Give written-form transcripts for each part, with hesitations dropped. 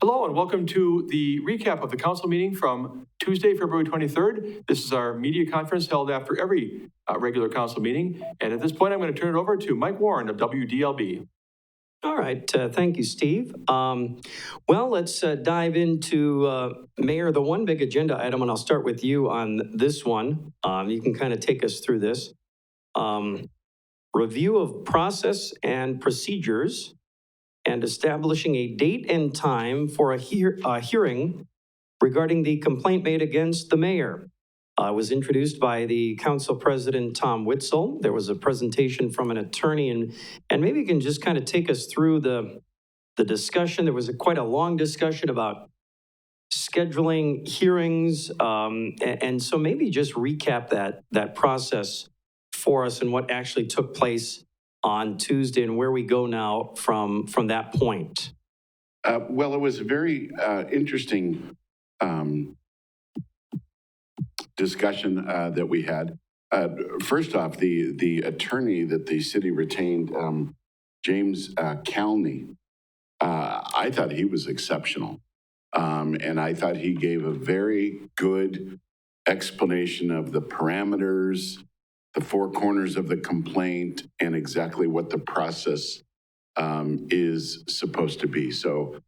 Hello and welcome to the recap of the council meeting from Tuesday, February 23rd. This is our media conference held after every regular council meeting. And at this point, I'm going to turn it over to Mike Warren of WDLB. All right. Thank you, Steve. Well, let's dive into Mayor, the one big agenda item, and I'll start with you on this one. You can kind of take us through this. Review of process and procedures and establishing a date and time for a hearing regarding the complaint made against the mayor. It was introduced by the council president, Tom Witzel. There was a presentation from an attorney, and maybe you can just kind of take us through the discussion. There was quite a long discussion about scheduling hearings, and so maybe just recap that process for us and what actually took place on Tuesday and where we go now from that point. Well, it was a very interesting discussion that we had. First off, the attorney that the city retained, James Calney, I thought he was exceptional. And I thought he gave a very good explanation of the parameters, the four corners of the complaint, and exactly what the process is supposed to be. So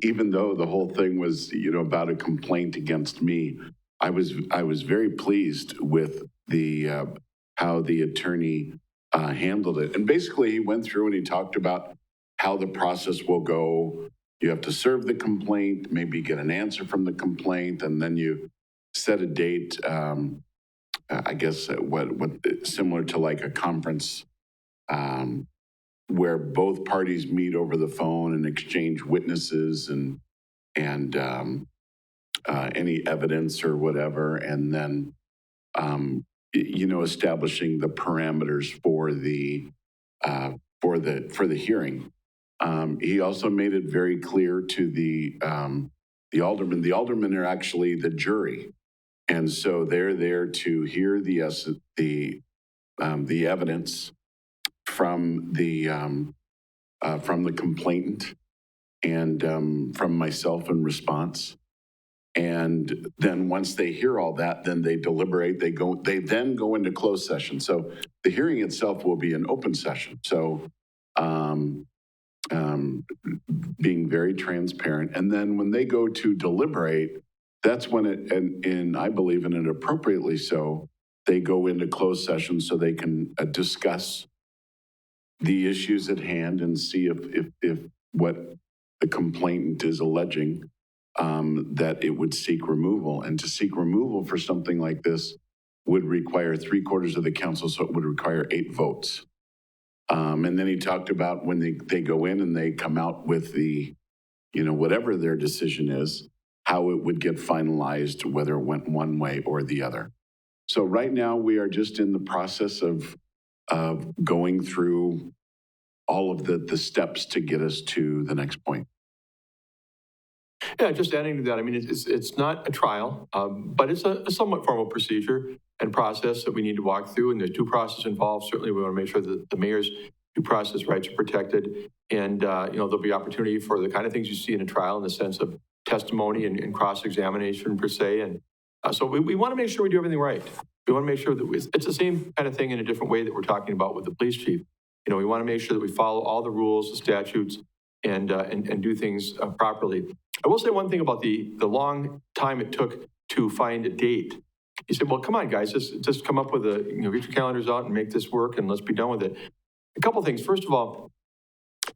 even though the whole thing was, about a complaint against me, I was very pleased with the how the attorney handled it. And basically, he went through and he talked about how the process will go. You have to serve the complaint, maybe get an answer from the complaint, and then you set a date. I guess what similar to like a conference where both parties meet over the phone and exchange witnesses and any evidence or whatever, and then establishing the parameters for the hearing. He also made it very clear to the aldermen. The aldermen are actually the jury. And so they're there to hear the evidence from the complainant and from myself in response. And then once they hear all that, then they deliberate. They then go into closed session. So the hearing itself will be an open session. So being very transparent. And then when they go to deliberate, that's when and I believe in it appropriately so, they go into closed session so they can discuss the issues at hand and see if what the complainant is alleging, that it would seek removal. And to seek removal for something like this would require 3/4 of the council, so it would require 8 votes. And then he talked about when they go in and they come out with the, whatever their decision is, how it would get finalized, whether it went one way or the other. So right now we are just in the process of going through all of the steps to get us to the next point. Yeah, just adding to that, I mean, it's not a trial, but it's a somewhat formal procedure and process that we need to walk through, and there's due process involved. Certainly we want to make sure that the mayor's due process rights are protected, and there'll be opportunity for the kind of things you see in a trial in the sense of testimony and cross-examination per se. And so we want to make sure we do everything right. We want to make sure that it's the same kind of thing in a different way that we're talking about with the police chief. We want to make sure that we follow all the rules, the statutes, and do things properly. I will say one thing about the long time it took to find a date. He said, well, come on, guys, just come up with get your calendars out and make this work, and let's be done with it. A couple things. First of all,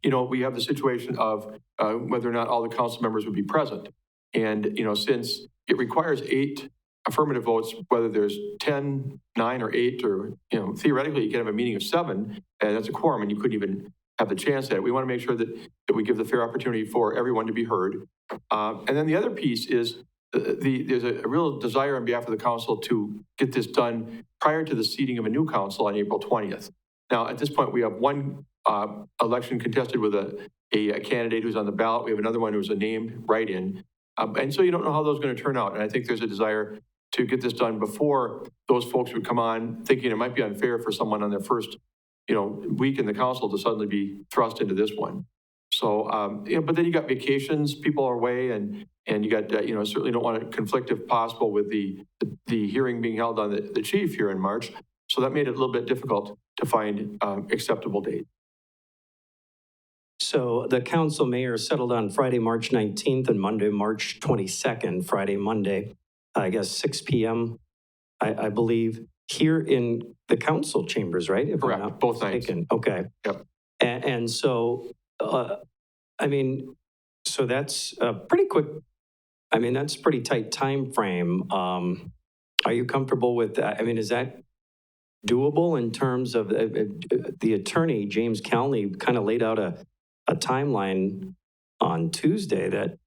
we have the situation of whether or not all the council members would be present. And, since it requires 8 affirmative votes, whether there's 10, 9, or 8, or, theoretically you can have a meeting of 7, and that's a quorum, and you couldn't even have the chance at it. We want to make sure that we give the fair opportunity for everyone to be heard. And then the other piece is there's a real desire on behalf of the council to get this done prior to the seating of a new council on April 20th. Now, at this point, we have one election contested with a candidate who's on the ballot. We have another one who's a named write-in. And so you don't know how those are going to turn out. And I think there's a desire to get this done before those folks would come on thinking it might be unfair for someone on their first week in the council to suddenly be thrust into this one. So, but then you got vacations, people are away, and you got, certainly don't want to conflict if possible with the hearing being held on the chief here in March. So that made it a little bit difficult to find acceptable date. So the council mayor settled on Friday, March 19th and Monday, March 22nd, Friday, Monday, I guess 6 p.m., I believe, here in the council chambers, right? If I'm Correct, not both nights. mistaken. Okay. Yep. And so, so that's pretty quick. I mean, that's pretty tight time frame. Are you comfortable with that? I mean, is that doable in terms of the attorney, James Calney, kind of laid out a timeline on Tuesday that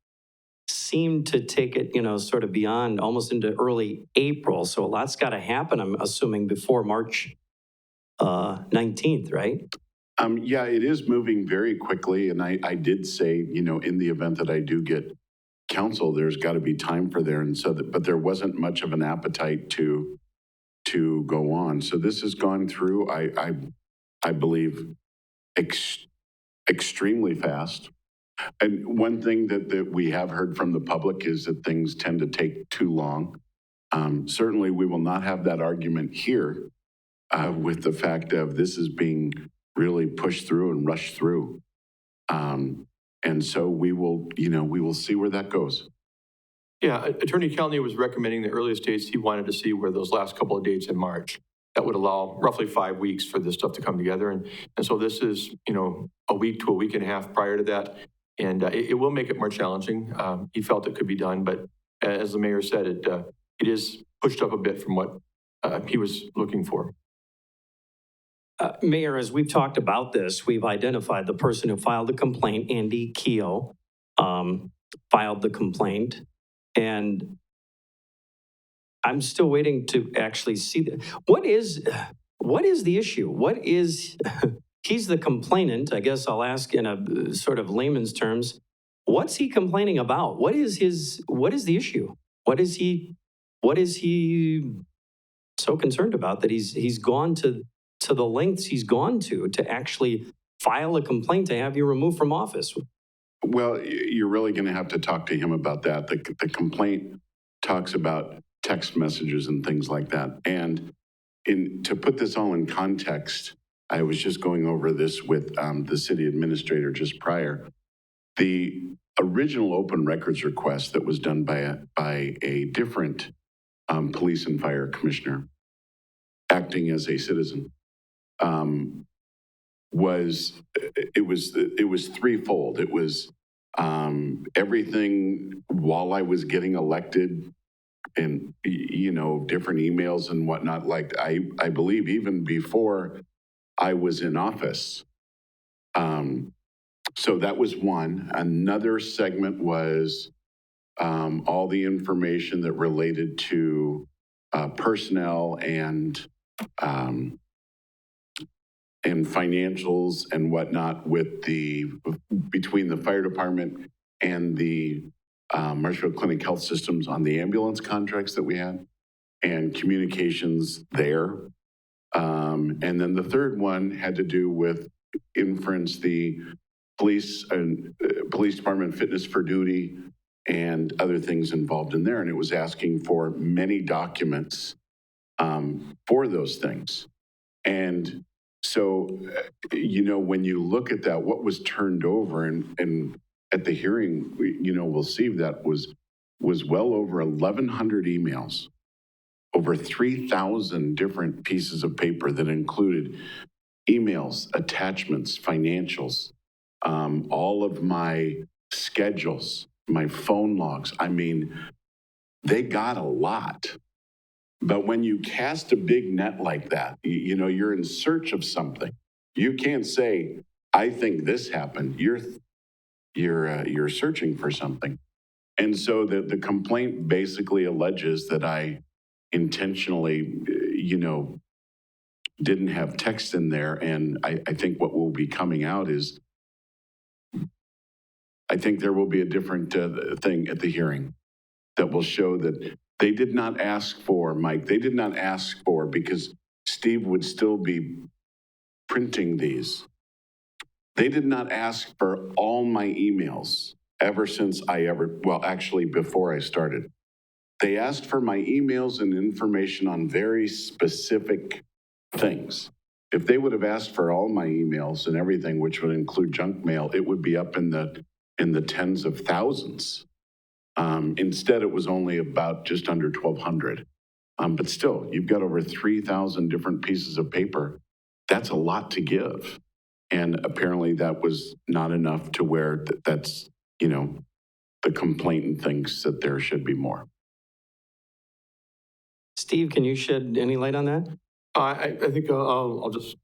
seemed to take it, sort of beyond almost into early April. So a lot's got to happen, I'm assuming, before March 19th, right? Yeah, it is moving very quickly. And I did say, in the event that I do get counsel, there's got to be time for there. And so, but there wasn't much of an appetite to go on. So this has gone through, I believe, extremely fast. And one thing that we have heard from the public is that things tend to take too long. Certainly, we will not have that argument here with the fact of this is being really pushed through and rushed through. And so we will see where that goes. Yeah, Attorney Calney was recommending the earliest dates he wanted to see were those last couple of dates in March. That would allow roughly 5 weeks for this stuff to come together. And so this is, a week to a week and a half prior to that. And it will make it more challenging. He felt it could be done, but as the mayor said, it is pushed up a bit from what he was looking for. Mayor, as we've talked about this, we've identified the person who filed the complaint, Andy Keogh, filed the complaint. And I'm still waiting to actually see what is the issue? He's the complainant. I guess I'll ask in a sort of layman's terms, what's he complaining about? What is the issue? What is he so concerned about that he's gone to the lengths he's gone to actually file a complaint to have you removed from office? Well, you're really going to have to talk to him about that. The complaint talks about text messages and things like that. And to put this all in context, I was just going over this with the city administrator just prior. The original open records request that was done by a different police and fire commissioner acting as a citizen was threefold. It was everything while I was getting elected, and different emails and whatnot. Like I believe even before I was in office. So that was one. Another segment was all the information that related to personnel and financials and whatnot between the fire department and the Marshfield Clinic Health Systems on the ambulance contracts that we had and communications there. And then the third one had to do with inference, the police department fitness for duty and other things involved in there. And it was asking for many documents for those things. And so, when you look at that, what was turned over and at the hearing, we'll see that was well over 1,100 emails, over 3,000 different pieces of paper that included emails, attachments, financials, all of my schedules, my phone logs. I mean, they got a lot. But when you cast a big net like that, you're in search of something. You can't say, I think this happened. You're searching for something. And so the complaint basically alleges that I intentionally, didn't have text in there. And I think what will be coming out is, I think there will be a different thing at the hearing that will show that they did not ask for, Mike, because Steve would still be printing these. They did not ask for all my emails ever since actually before I started. They asked for my emails and information on very specific things. If they would have asked for all my emails and everything, which would include junk mail, it would be up in the tens of thousands. Instead, it was only about just under 1,200. But still, you've got over 3,000 different pieces of paper. That's a lot to give. And apparently that was not enough to where that's, the complainant thinks that there should be more. Steve, can you shed any light on that? I think I'll just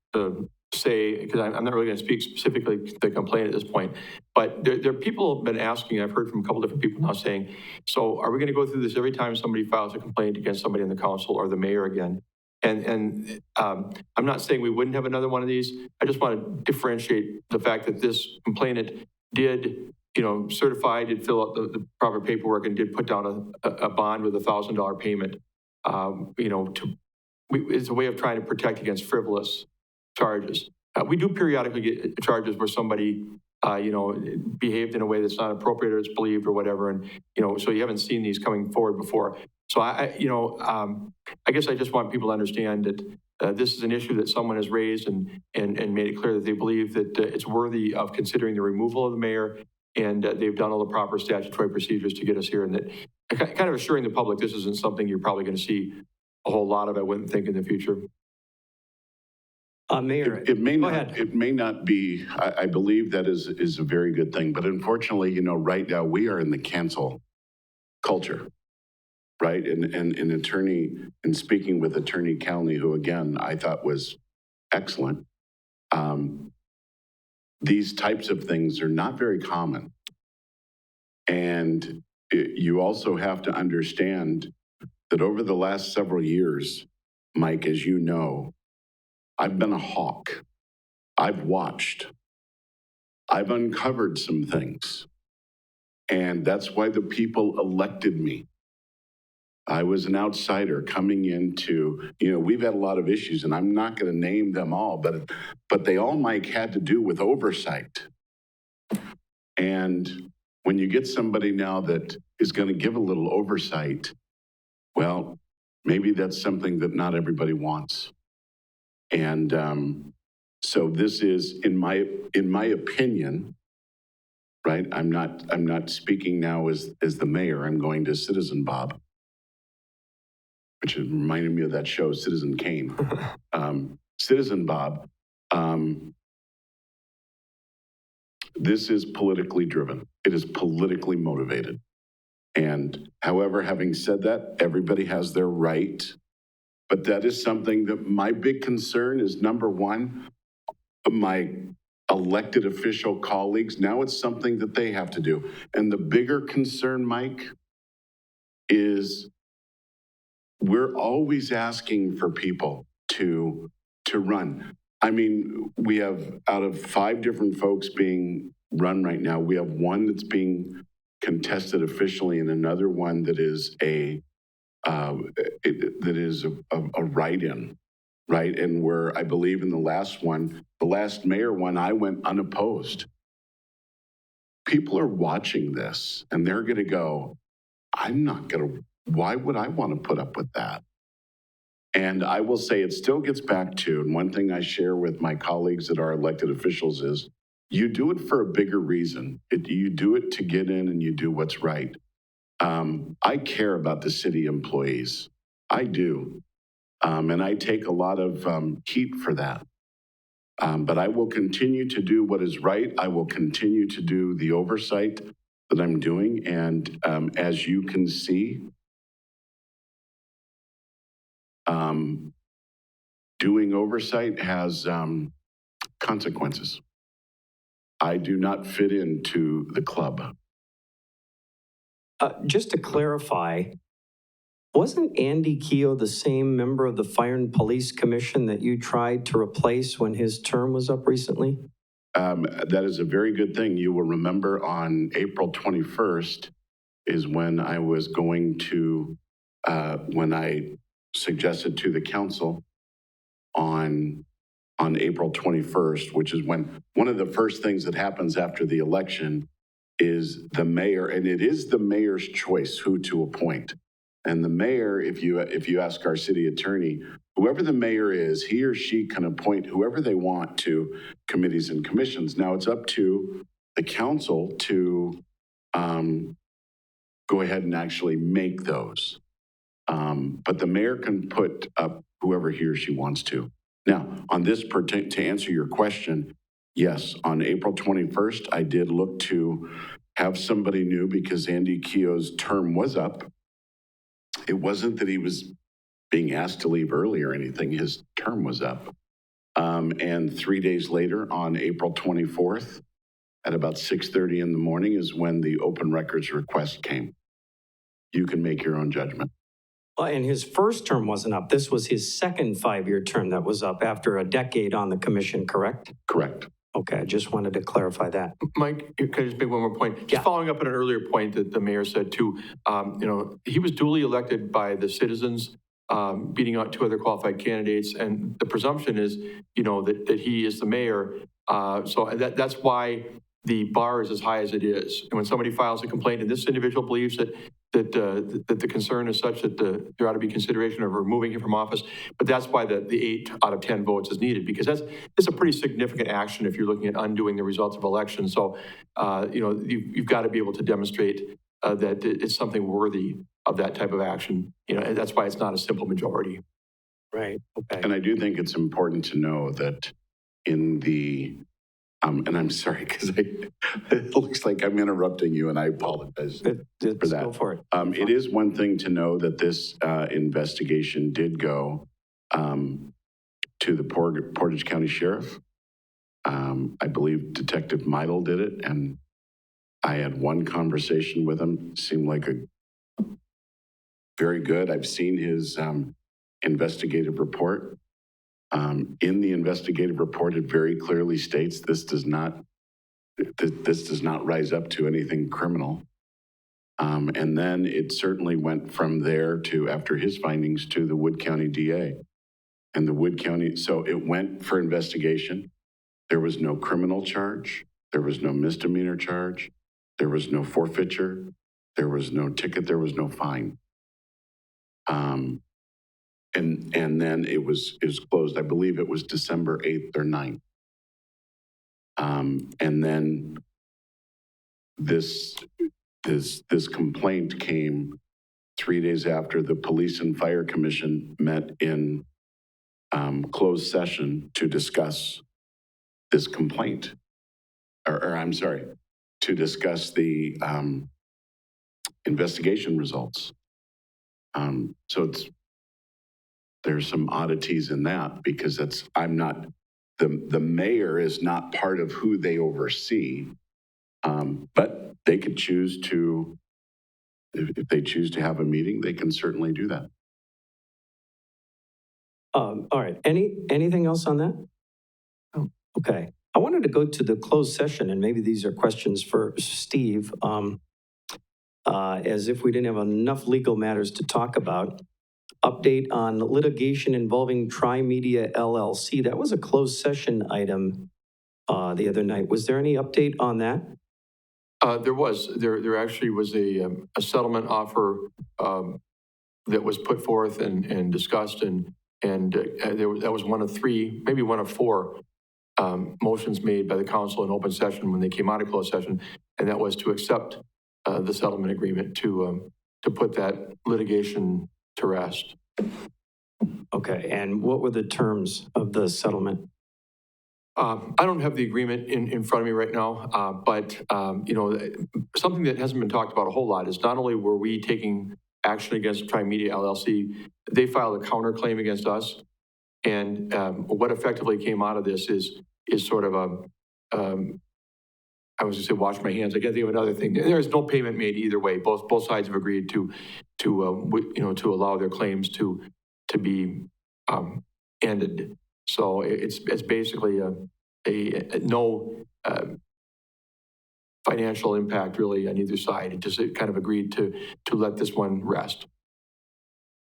say, because I'm not really going to speak specifically to the complaint at this point, but there are people have been asking, I've heard from a couple different people now saying, so are we going to go through this every time somebody files a complaint against somebody in the council or the mayor again? And I'm not saying we wouldn't have another one of these. I just want to differentiate the fact that this complainant did, certify, did fill out the proper paperwork and did put down a bond with $1,000 payment, it's a way of trying to protect against frivolous charges. We do periodically get charges where somebody, behaved in a way that's not appropriate or it's believed or whatever. And, so you haven't seen these coming forward before. So I guess I just want people to understand that this is an issue that someone has raised and made it clear that they believe that it's worthy of considering the removal of the mayor, and they've done all the proper statutory procedures to get us here, and that kind of assuring the public this isn't something you're probably going to see a whole lot of, I wouldn't think, in the future. Mayor, it may go not, ahead. It may not be, I believe that is a very good thing, but unfortunately, right now we are in the cancel culture, right? And speaking with Attorney Calney, who again, I thought was excellent, these types of things are not very common. And you also have to understand that over the last several years, Mike, as you know, I've been a hawk. I've watched. I've uncovered some things. And that's why the people elected me. I was an outsider coming into, we've had a lot of issues, and I'm not going to name them all, but they all, Mike, had to do with oversight. And when you get somebody now that is going to give a little oversight, well, maybe that's something that not everybody wants. And so this is, in my opinion, right? I'm not speaking now as the mayor. I'm going to Citizen Bob, which reminded me of that show, Citizen Kane. Citizen Bob. This is politically driven. It is politically motivated. And however, having said that, everybody has their right. But that is something that my big concern is, number one, my elected official colleagues. Now it's something that they have to do. And the bigger concern, Mike, is we're always asking for people to run. I mean, we have, out of 5 different folks being run right now, we have one that's being contested officially and another one that is a write-in, right? And where I believe in the last one, the last mayor one, I went unopposed. People are watching this and they're going to go, why would I want to put up with that? And I will say it still gets back to, and one thing I share with my colleagues that are elected officials is, you do it for a bigger reason. You do it to get in and you do what's right. I care about the city employees. I do. And I take a lot of heat for that. But I will continue to do what is right. I will continue to do the oversight that I'm doing. And as you can see, doing oversight has consequences. I do not fit into the club. Just to clarify, wasn't Andy Keogh the same member of the Fire and Police Commission that you tried to replace when his term was up recently? That is a very good thing. You will remember on April 21st is when I was going to, when I suggested to the council on on April 21st, which is when one of the first things that happens after the election is the mayor, and it is the mayor's choice who to appoint. And the mayor, if you ask our city attorney, whoever the mayor is, he or she can appoint whoever they want to committees and commissions. Now it's up to the council to go ahead and actually make those. But the mayor can put up whoever he or she wants to. Now, on this, to answer your question, yes, on April 21st, I did look to have somebody new because Andy Keogh's term was up. It wasn't that he was being asked to leave early or anything. His term was up. And 3 days later, on April 24th, at about 6:30 in the morning is when the open records request came. You can make your own judgment. And his first term wasn't up. This was his second 5-year term that was up after a decade on the commission, correct? Correct. Okay, I just wanted to clarify that. Mike, can I just make one more point? Yeah. Just following up on an earlier point that the mayor said too, he was duly elected by the citizens, beating out 2 other qualified candidates. And the presumption is, that he is the mayor. So that's why the bar is as high as it is. And when somebody files a complaint and this individual believes that the concern is such that there ought to be consideration of removing him from office, but that's why the 8 out of 10 votes is needed, because it's a pretty significant action if you're looking at undoing the results of elections. So, you've got to be able to demonstrate that it's something worthy of that type of action. And that's why it's not a simple majority. Right, okay. And I do think it's important to know that in the, and I'm sorry, because it looks like I'm interrupting you, and I apologize for that. Go for it. It is one thing to know that this investigation did go to the Portage County Sheriff. I believe Detective Meidel did it, and I had one conversation with him. Seemed like a very good. I've seen his investigative report. In the investigative report, it very clearly states this does not rise up to anything criminal. And then it certainly went from there to, after his findings, to the Wood County DA. And the Wood County, so it went for investigation. There was no criminal charge. There was no misdemeanor charge. There was no forfeiture. There was no ticket. There was no fine. And then it was closed. I believe it was December 8th or 9th. And then this complaint came 3 days after the Police and Fire Commission met in closed session to discuss this complaint. Or I'm sorry, to discuss the investigation results. So there's some oddities in that, because the mayor is not part of who they oversee, but they could choose to, if they choose to have a meeting, they can certainly do that. All right, anything else on that? Oh, okay. I wanted to go to the closed session, and maybe these are questions for Steve, as if we didn't have enough legal matters to talk about. Update on litigation involving Tri-Media LLC. That was a closed session item the other night. Was there any update on that? There was. There actually was a settlement offer that was put forth and discussed, and that was one of 3, maybe one of 4 motions made by the council in open session when they came out of closed session, and that was to accept the settlement agreement to put that litigation to rest. Okay, and what were the terms of the settlement? I don't have the agreement in front of me right now, but something that hasn't been talked about a whole lot is not only were we taking action against Tri-Media LLC, they filed a counterclaim against us, and what effectively came out of this is sort of I was going to say wash my hands. I can't think of another thing. There is no payment made either way. Both sides have agreed to allow their claims to be ended. So it's basically a no financial impact really on either side. It kind of agreed to let this one rest.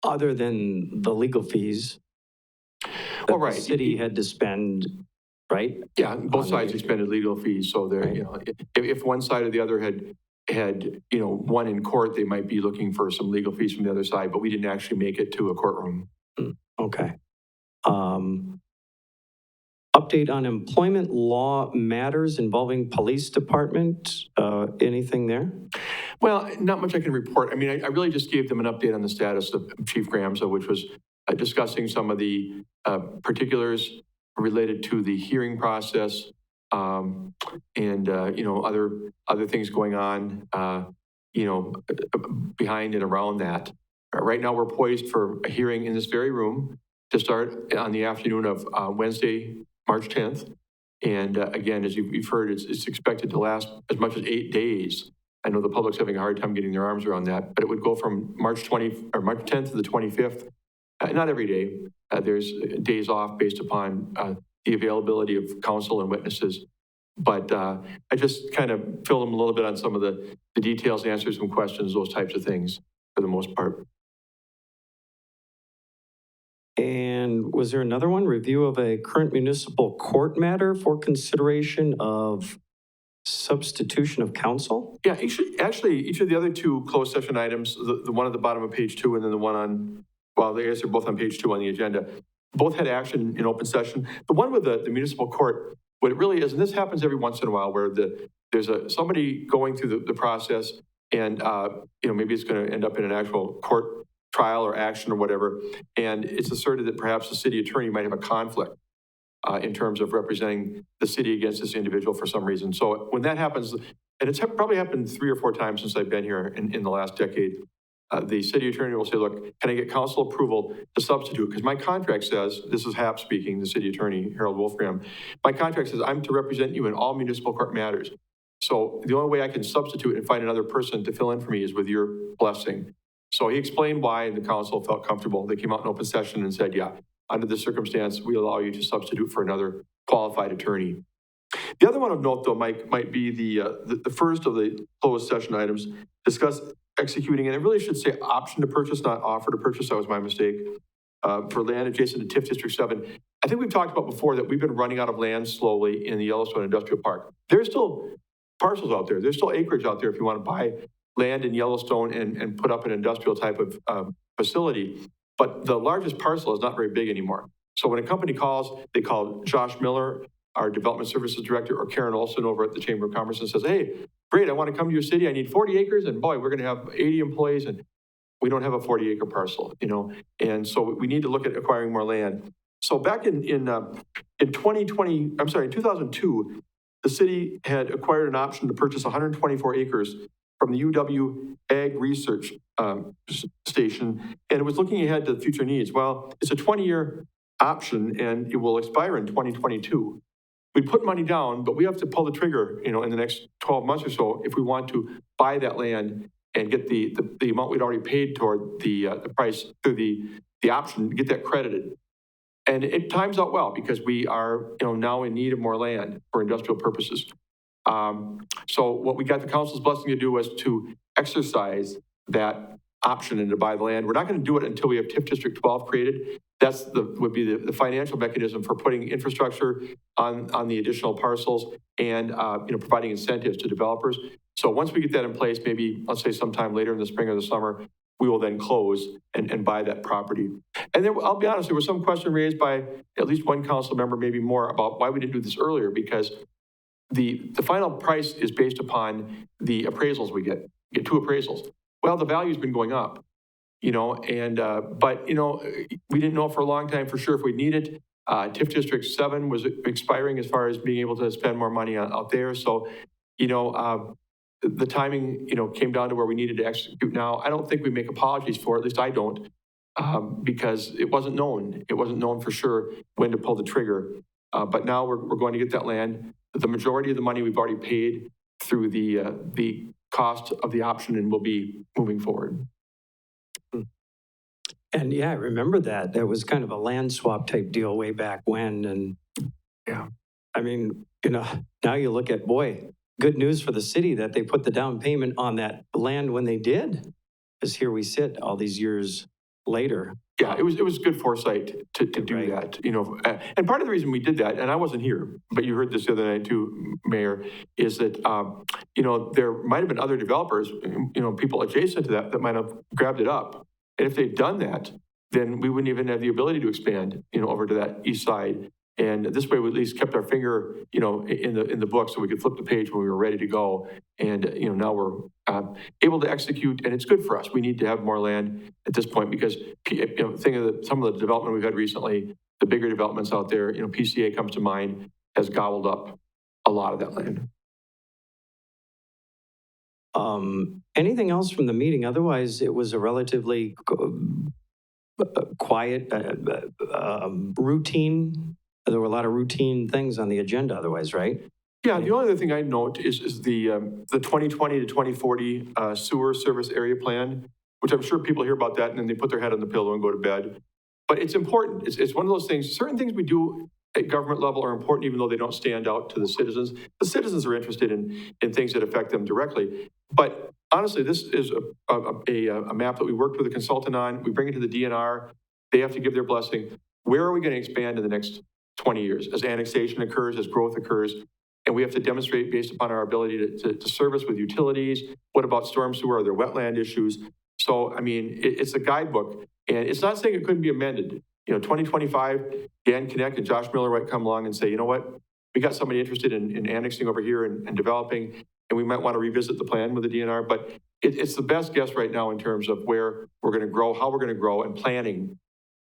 Other than the legal fees? that Well, the right. city had to spend, right? Yeah, both On sides the- expended legal fees, so there, Right. you know, if one side or the other had, you know, won in court, they might be looking for some legal fees from the other side, but we didn't actually make it to a courtroom. Okay. Update on employment law matters involving police department. Anything there? Well, not much I can report. I mean, I really just gave them an update on the status of Chief Gramsa, which was discussing some of the particulars related to the hearing process, and, you know, other things going on, you know, behind and around that. Right now, we're poised for a hearing in this very room to start on the afternoon of Wednesday, March 10th. And again, as you've heard, it's expected to last as much as 8 days. I know the public's having a hard time getting their arms around that, but it would go from March 10th to the 25th. Not every day. There's days off based upon the availability of counsel and witnesses. But I just kind of filled them a little bit on some of the details, answered some questions, those types of things for the most part. And was there another one? Review of a current municipal court matter for consideration of substitution of counsel? Yeah, each of the other two closed session items, the one at the bottom of page 2 and then the one on, well, I guess they're both on page 2 on the agenda, both had action in open session. The one with the municipal court, what it really is, and this happens every once in a while, where there's somebody going through the process and, you know, maybe it's going to end up in an actual court trial or action or whatever, and it's asserted that perhaps the city attorney might have a conflict in terms of representing the city against this individual for some reason. So when that happens, and it's probably happened 3 or 4 times since I've been here in the last decade, the city attorney will say, look, can I get council approval to substitute? Because my contract says, this is Hap speaking, the city attorney, Harold Wolfgram, my contract says I'm to represent you in all municipal court matters. So the only way I can substitute and find another person to fill in for me is with your blessing. So he explained why, and the council felt comfortable. They came out in open session and said, yeah, under this circumstance, we allow you to substitute for another qualified attorney. The other one of note, though, Mike, might be the first of the closed session items, discuss executing, and it really should say option to purchase, not offer to purchase. That was my mistake. For land adjacent to TIF District 7. I think we've talked about before that we've been running out of land slowly in the Yellowstone Industrial Park. There's still parcels out there. There's still acreage out there if you want to buy land in Yellowstone and put up an industrial type of facility. But the largest parcel is not very big anymore. So when a company calls, they call Josh Miller, our development services director, or Karen Olson over at the Chamber of Commerce and says, hey, great, I want to come to your city. I need 40 acres. And boy, we're going to have 80 employees and we don't have a 40-acre parcel, you know? And so we need to look at acquiring more land. So back in 2002, the city had acquired an option to purchase 124 acres from the UW Ag Research Station, and it was looking ahead to the future needs. Well, it's a 20-year option, and it will expire in 2022. We put money down, but we have to pull the trigger, you know, in the next 12 months or so if we want to buy that land and get the amount we'd already paid toward the price through the option, get that credited. And it times out well because we are, you know, now in need of more land for industrial purposes. So what we got the council's blessing to do was to exercise that option and to buy the land. We're not going to do it until we have TIF District 12 created. That's would be the financial mechanism for putting infrastructure on the additional parcels and you know, providing incentives to developers. So once we get that in place, maybe let's say sometime later in the spring or the summer, we will then close and buy that property. And then I'll be honest, there was some question raised by at least one council member, maybe more, about why we didn't do this earlier, because the final price is based upon the appraisals we get. We get 2 appraisals. Well, the value's been going up, you know, and, but, you know, we didn't know for a long time for sure if we'd need it. TIF District 7 was expiring as far as being able to spend more money out there. So, you know, the timing, you know, came down to where we needed to execute now. I don't think we make apologies for it, at least I don't, because it wasn't known. It wasn't known for sure when to pull the trigger. But now we're going to get that land. The majority of the money we've already paid through the cost of the option and will be moving forward. And yeah, I remember that. There was kind of a land swap type deal way back when. And yeah, I mean, you know, now you look at, boy, good news for the city that they put the down payment on that land when they did. Because here we sit all these years later. Yeah, it was good foresight to do Right. that, you know. And part of the reason we did that, and I wasn't here, but you heard this the other night too, Mayor, is that, you know, there might have been other developers, you know, people adjacent to that might have grabbed it up. And if they'd done that, then we wouldn't even have the ability to expand, you know, over to that east side. And this way, we at least kept our finger, you know, in the book, so we could flip the page when we were ready to go. And you know, now we're able to execute, and it's good for us. We need to have more land at this point because, you know, think of some of the development we've had recently, the bigger developments out there. You know, PCA comes to mind, has gobbled up a lot of that land. Anything else from the meeting? Otherwise, it was a relatively quiet, routine. There were a lot of routine things on the agenda otherwise, right? Yeah, the only other thing I'd note is the 2020 to 2040 sewer service area plan, which I'm sure people hear about that and then they put their head on the pillow and go to bed. But it's important. It's one of those things, certain things we do at government level are important even though they don't stand out to the citizens. The citizens are interested in things that affect them directly. But honestly, this is a map that we worked with a consultant on. We bring it to the DNR. They have to give their blessing. Where are we going to expand in the next 20 years as annexation occurs, as growth occurs? And we have to demonstrate based upon our ability to service with utilities. What about storm sewer? Are there wetland issues? So, I mean, it's a guidebook, and it's not saying it couldn't be amended. You know, 2025, Dan Connect and Josh Miller might come along and say, you know what, we got somebody interested in annexing over here and developing, and we might want to revisit the plan with the DNR. But it's the best guess right now in terms of where we're going to grow, how we're going to grow, and planning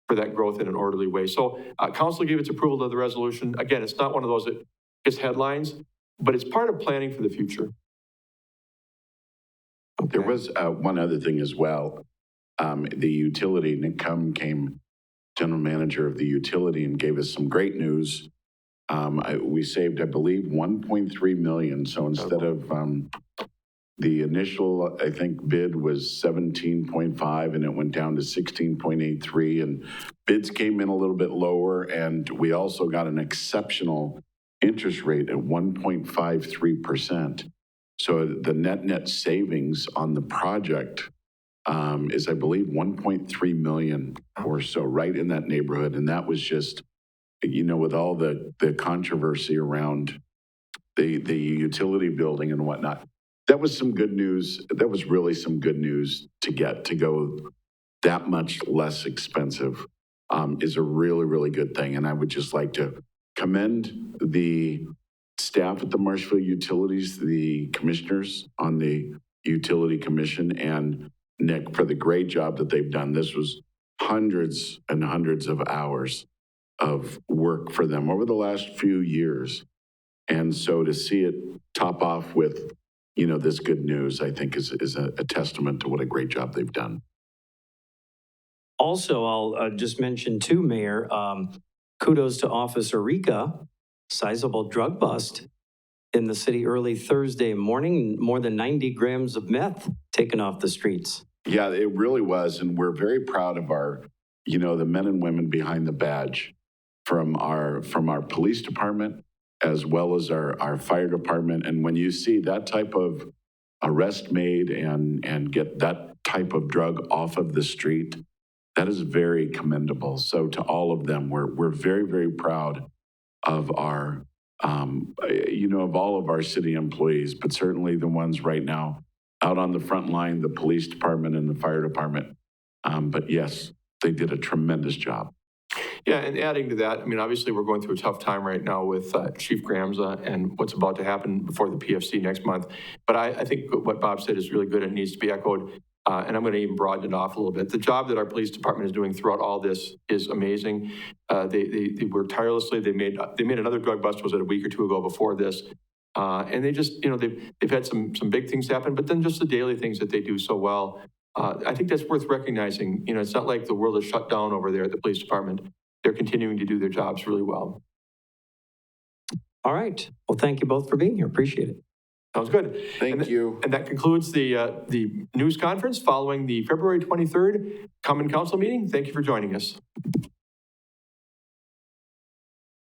for that growth in an orderly way. So council gave its approval to the resolution. Again, it's not one of those that gets headlines, but it's part of planning for the future. Okay. There was one other thing as well. The utility, Nick Cum came, general manager of the utility, and gave us some great news. We saved, I believe, 1.3 million. So instead of the initial, I think, bid was 17.5 and it went down to 16.83, and bids came in a little bit lower, and we also got an exceptional interest rate at 1.53%. So the net savings on the project is, I believe, 1.3 million or so, right in that neighborhood. And that was just, you know, with all the controversy around the utility building and whatnot, that was some good news. That was really some good news to go that much less expensive is a really, really good thing. And I would just like to commend the staff at the Marshfield Utilities, the commissioners on the Utility Commission, and Nick for the great job that they've done. This was hundreds and hundreds of hours of work for them over the last few years. And so to see it top off with, you know, this good news, I think is a testament to what a great job they've done. Also, I'll just mention too, Mayor, kudos to Officer Rika, sizable drug bust in the city early Thursday morning, more than 90 grams of meth taken off the streets. Yeah, it really was. And we're very proud of our, you know, the men and women behind the badge from our police department, as well as our fire department. And when you see that type of arrest made and get that type of drug off of the street, that is very commendable. So to all of them, we're very, very proud of our, you know, of all of our city employees, but certainly the ones right now out on the front line, the police department and the fire department. But yes, they did a tremendous job. Yeah, and adding to that, I mean, obviously we're going through a tough time right now with Chief Gramza and what's about to happen before the PFC next month. But I think what Bob said is really good and needs to be echoed. And I'm going to even broaden it off a little bit. The job that our police department is doing throughout all this is amazing. They work tirelessly. They made another drug bust, was it a week or two ago before this? And they just, you know, they've had some big things happen, but then just the daily things that they do so well. I think that's worth recognizing. You know, it's not like the world is shut down over there at the police department. They're continuing to do their jobs really well. All right. Well, thank you both for being here. Appreciate it. Sounds good. Thank you. And that concludes the news conference following the February 23rd Common Council meeting. Thank you for joining us.